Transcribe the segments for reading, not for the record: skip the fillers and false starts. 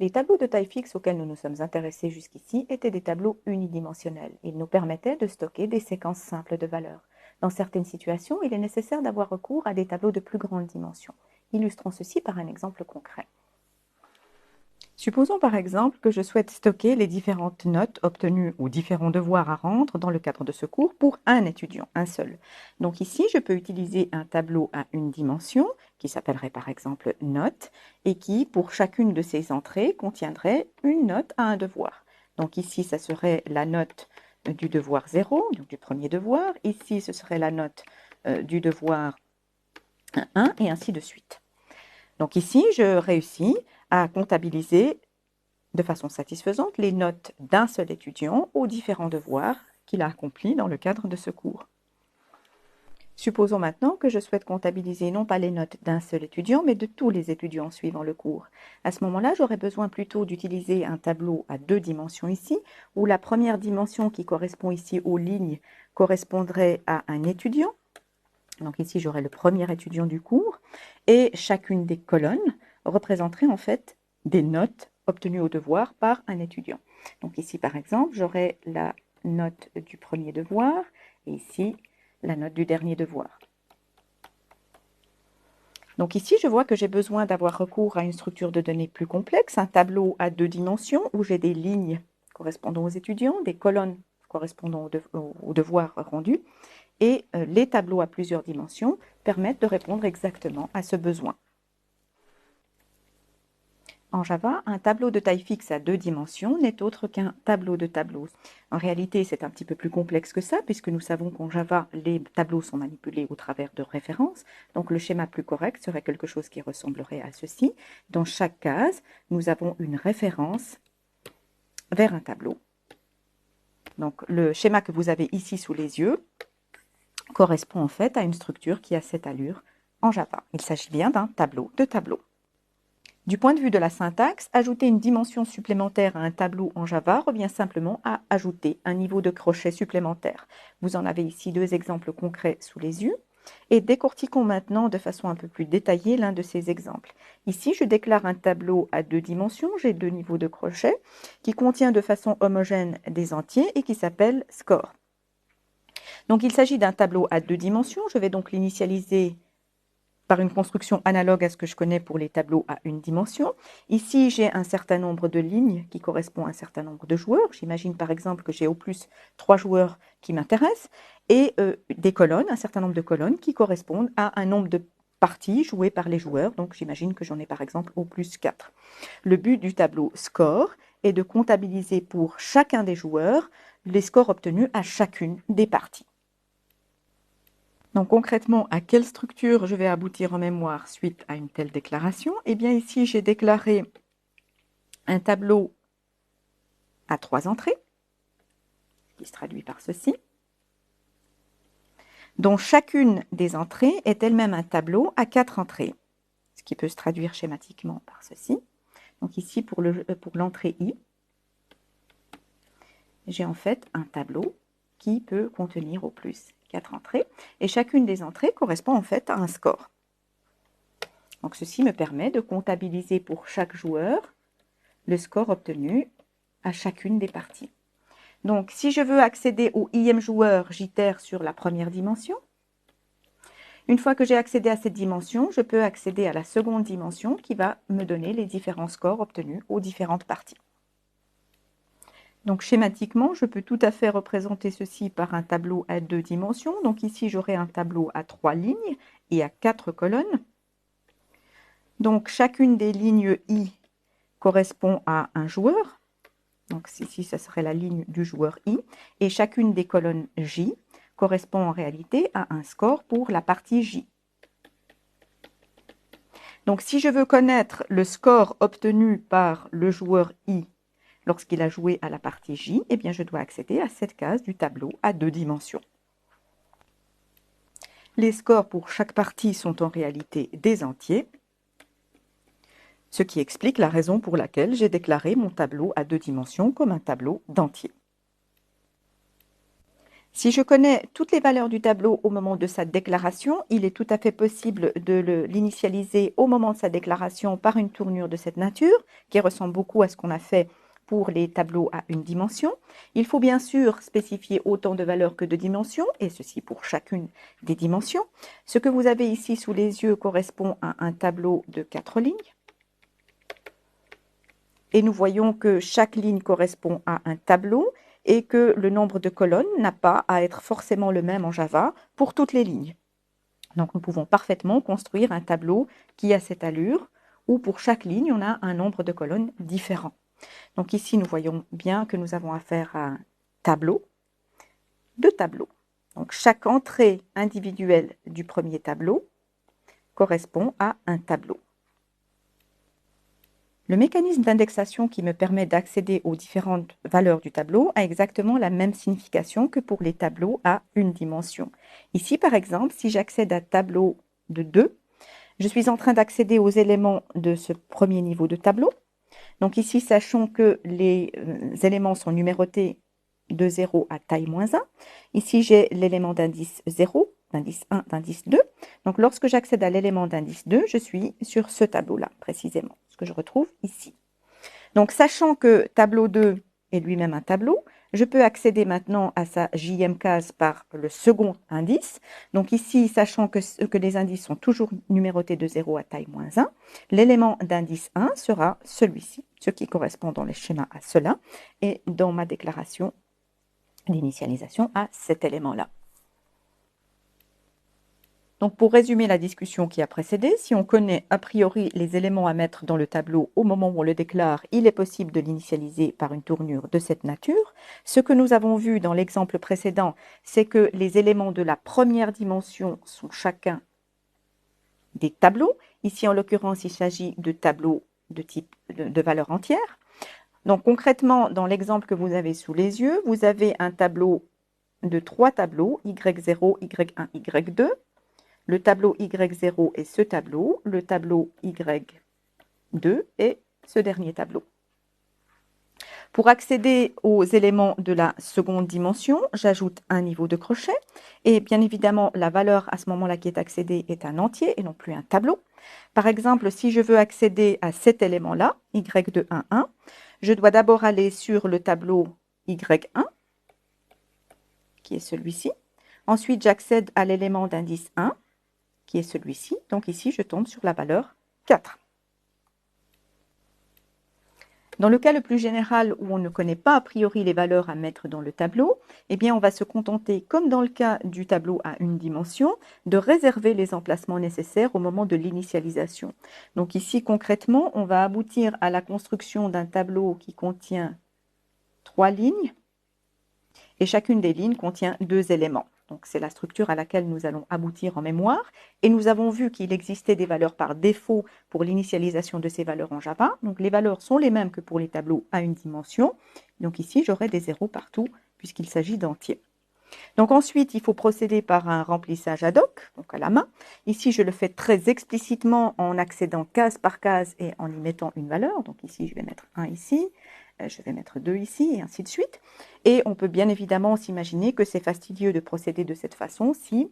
Les tableaux de taille fixe auxquels nous nous sommes intéressés jusqu'ici étaient des tableaux unidimensionnels. Ils nous permettaient de stocker des séquences simples de valeurs. Dans certaines situations, il est nécessaire d'avoir recours à des tableaux de plus grande dimension. Illustrons ceci par un exemple concret. Supposons par exemple que je souhaite stocker les différentes notes obtenues ou différents devoirs à rendre dans le cadre de ce cours pour un étudiant, un seul. Donc ici, je peux utiliser un tableau à une dimension qui s'appellerait par exemple notes et qui, pour chacune de ces entrées, contiendrait une note à un devoir. Donc ici, ça serait la note du devoir 0, donc du premier devoir. Ici, ce serait la note du devoir 1 et ainsi de suite. Donc ici, je réussis à comptabiliser de façon satisfaisante les notes d'un seul étudiant aux différents devoirs qu'il a accomplis dans le cadre de ce cours. Supposons maintenant que je souhaite comptabiliser non pas les notes d'un seul étudiant, mais de tous les étudiants suivant le cours. À ce moment-là, j'aurais besoin plutôt d'utiliser un tableau à deux dimensions ici, où la première dimension qui correspond ici aux lignes correspondrait à un étudiant. Donc ici, j'aurai le premier étudiant du cours, et chacune des colonnes représenterait en fait des notes obtenues au devoir par un étudiant. Donc ici, par exemple, j'aurai la note du premier devoir, et ici, la note du dernier devoir. Donc ici, je vois que j'ai besoin d'avoir recours à une structure de données plus complexe, un tableau à deux dimensions où j'ai des lignes correspondant aux étudiants, des colonnes correspondant aux devoirs rendus, et les tableaux à plusieurs dimensions permettent de répondre exactement à ce besoin. En Java, un tableau de taille fixe à deux dimensions n'est autre qu'un tableau de tableaux. En réalité, c'est un petit peu plus complexe que ça, puisque nous savons qu'en Java, les tableaux sont manipulés au travers de références. Donc le schéma plus correct serait quelque chose qui ressemblerait à ceci. Dans chaque case, nous avons une référence vers un tableau. Donc le schéma que vous avez ici sous les yeux correspond en fait à une structure qui a cette allure en Java. Il s'agit bien d'un tableau de tableaux. Du point de vue de la syntaxe, ajouter une dimension supplémentaire à un tableau en Java revient simplement à ajouter un niveau de crochet supplémentaire. Vous en avez ici deux exemples concrets sous les yeux. Et décortiquons maintenant de façon un peu plus détaillée l'un de ces exemples. Ici, je déclare un tableau à deux dimensions, j'ai deux niveaux de crochet, qui contient de façon homogène des entiers et qui s'appelle score. Donc il s'agit d'un tableau à deux dimensions, je vais donc l'initialiser par une construction analogue à ce que je connais pour les tableaux à une dimension. Ici, j'ai un certain nombre de lignes qui correspondent à un certain nombre de joueurs. J'imagine par exemple que j'ai au plus 3 joueurs qui m'intéressent et des colonnes, un certain nombre de colonnes qui correspondent à un nombre de parties jouées par les joueurs. Donc j'imagine que j'en ai par exemple au plus 4. Le but du tableau score est de comptabiliser pour chacun des joueurs les scores obtenus à chacune des parties. Donc concrètement, à quelle structure je vais aboutir en mémoire suite à une telle déclaration? Eh bien ici, j'ai déclaré un tableau à 3 entrées, qui se traduit par ceci, dont chacune des entrées est elle-même un tableau à 4 entrées, ce qui peut se traduire schématiquement par ceci. Donc ici, pour l'entrée I, j'ai en fait un tableau qui peut contenir au plus 4 entrées, et chacune des entrées correspond en fait à un score. Donc ceci me permet de comptabiliser pour chaque joueur le score obtenu à chacune des parties. Donc si je veux accéder au ième joueur, j'itère sur la première dimension. Une fois que j'ai accédé à cette dimension, je peux accéder à la seconde dimension qui va me donner les différents scores obtenus aux différentes parties. Donc schématiquement, je peux tout à fait représenter ceci par un tableau à deux dimensions. Donc ici, j'aurai un tableau à 3 lignes et à 4 colonnes. Donc chacune des lignes I correspond à un joueur. Donc ici, ça serait la ligne du joueur I. Et chacune des colonnes J correspond en réalité à un score pour la partie J. Donc si je veux connaître le score obtenu par le joueur I lorsqu'il a joué à la partie J, eh bien je dois accéder à cette case du tableau à deux dimensions. Les scores pour chaque partie sont en réalité des entiers, ce qui explique la raison pour laquelle j'ai déclaré mon tableau à deux dimensions comme un tableau d'entiers. Si je connais toutes les valeurs du tableau au moment de sa déclaration, il est tout à fait possible de l'initialiser au moment de sa déclaration par une tournure de cette nature, qui ressemble beaucoup à ce qu'on a fait pour les tableaux à une dimension. Il faut bien sûr spécifier autant de valeurs que de dimensions, et ceci pour chacune des dimensions. Ce que vous avez ici sous les yeux correspond à un tableau de 4 lignes. Et nous voyons que chaque ligne correspond à un tableau et que le nombre de colonnes n'a pas à être forcément le même en Java pour toutes les lignes. Donc nous pouvons parfaitement construire un tableau qui a cette allure où pour chaque ligne on a un nombre de colonnes différent. Donc ici nous voyons bien que nous avons affaire à un tableau, deux tableaux. Donc chaque entrée individuelle du premier tableau correspond à un tableau. Le mécanisme d'indexation qui me permet d'accéder aux différentes valeurs du tableau a exactement la même signification que pour les tableaux à une dimension. Ici, par exemple, si j'accède à tableau de 2, je suis en train d'accéder aux éléments de ce premier niveau de tableau. Donc ici, sachons que les éléments sont numérotés de 0 à taille moins 1. Ici, j'ai l'élément d'indice 0, d'indice 1, d'indice 2. Donc lorsque j'accède à l'élément d'indice 2, je suis sur ce tableau-là, précisément, ce que je retrouve ici. Donc sachant que tableau 2 est lui-même un tableau, je peux accéder maintenant à sa JM case par le second indice. Donc ici, sachant que les indices sont toujours numérotés de 0 à taille moins 1, l'élément d'indice 1 sera celui-ci, ce qui correspond dans les schémas à cela, et dans ma déclaration d'initialisation à cet élément-là. Donc pour résumer la discussion qui a précédé, si on connaît a priori les éléments à mettre dans le tableau au moment où on le déclare, il est possible de l'initialiser par une tournure de cette nature. Ce que nous avons vu dans l'exemple précédent, c'est que les éléments de la première dimension sont chacun des tableaux. Ici, en l'occurrence, il s'agit de tableaux de type de valeur entière. Donc concrètement, dans l'exemple que vous avez sous les yeux, vous avez un tableau de 3 tableaux, Y0, Y1, Y2. Le tableau Y0 est ce tableau, le tableau Y2 est ce dernier tableau. Pour accéder aux éléments de la seconde dimension, j'ajoute un niveau de crochet et bien évidemment la valeur à ce moment-là qui est accédée est un entier et non plus un tableau. Par exemple, si je veux accéder à cet élément-là, Y2, 1, 1, je dois d'abord aller sur le tableau Y1, qui est celui-ci. Ensuite, j'accède à l'élément d'indice 1, qui est celui-ci. Donc ici, je tombe sur la valeur 4. Dans le cas le plus général où on ne connaît pas a priori les valeurs à mettre dans le tableau, eh bien on va se contenter, comme dans le cas du tableau à une dimension, de réserver les emplacements nécessaires au moment de l'initialisation. Donc ici, concrètement, on va aboutir à la construction d'un tableau qui contient 3 lignes, et chacune des lignes contient 2 éléments. Donc c'est la structure à laquelle nous allons aboutir en mémoire. Et nous avons vu qu'il existait des valeurs par défaut pour l'initialisation de ces valeurs en Java. Donc les valeurs sont les mêmes que pour les tableaux à une dimension. Donc ici, j'aurai des zéros partout puisqu'il s'agit d'entiers. Donc ensuite, il faut procéder par un remplissage ad hoc, donc à la main. Ici, je le fais très explicitement en accédant case par case et en y mettant une valeur. Donc ici, je vais mettre 1 ici, je vais mettre 2 ici, et ainsi de suite. Et on peut bien évidemment s'imaginer que c'est fastidieux de procéder de cette façon si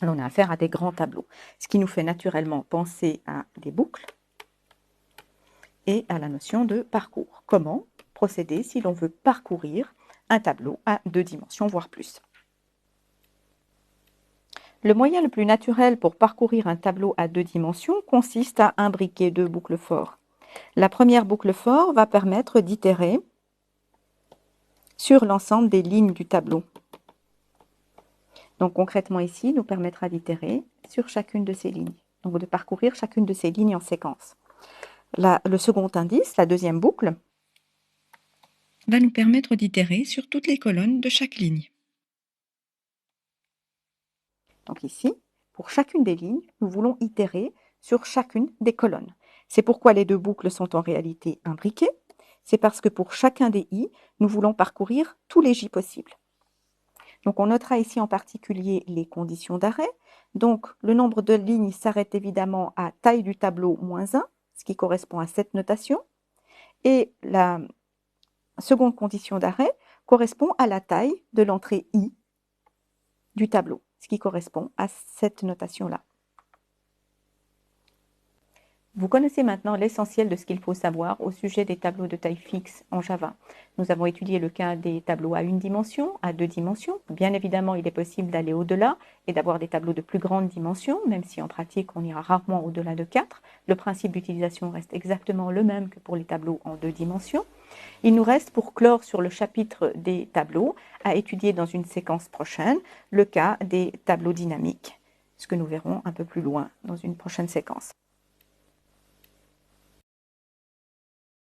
l'on a affaire à des grands tableaux. Ce qui nous fait naturellement penser à des boucles et à la notion de parcours. Comment procéder si l'on veut parcourir un tableau à 2 dimensions, voire plus. Le moyen le plus naturel pour parcourir un tableau à 2 dimensions consiste à imbriquer 2 boucles for. La première boucle for va permettre d'itérer sur l'ensemble des lignes du tableau. Donc concrètement ici, nous permettra d'itérer sur chacune de ces lignes, donc de parcourir chacune de ces lignes en séquence. Le second indice, la deuxième boucle, va nous permettre d'itérer sur toutes les colonnes de chaque ligne. Donc ici, pour chacune des lignes, nous voulons itérer sur chacune des colonnes. C'est pourquoi les 2 boucles sont en réalité imbriquées. C'est parce que pour chacun des i, nous voulons parcourir tous les j possibles. Donc on notera ici en particulier les conditions d'arrêt. Donc le nombre de lignes s'arrête évidemment à taille du tableau moins 1, ce qui correspond à cette notation. Et la seconde condition d'arrêt correspond à la taille de l'entrée i du tableau, ce qui correspond à cette notation-là. Vous connaissez maintenant l'essentiel de ce qu'il faut savoir au sujet des tableaux de taille fixe en Java. Nous avons étudié le cas des tableaux à une dimension, à deux dimensions. Bien évidemment, il est possible d'aller au-delà et d'avoir des tableaux de plus grande dimension, même si en pratique, on ira rarement au-delà de 4. Le principe d'utilisation reste exactement le même que pour les tableaux en deux dimensions. Il nous reste, pour clore sur le chapitre des tableaux, à étudier dans une séquence prochaine le cas des tableaux dynamiques, ce que nous verrons un peu plus loin dans une prochaine séquence.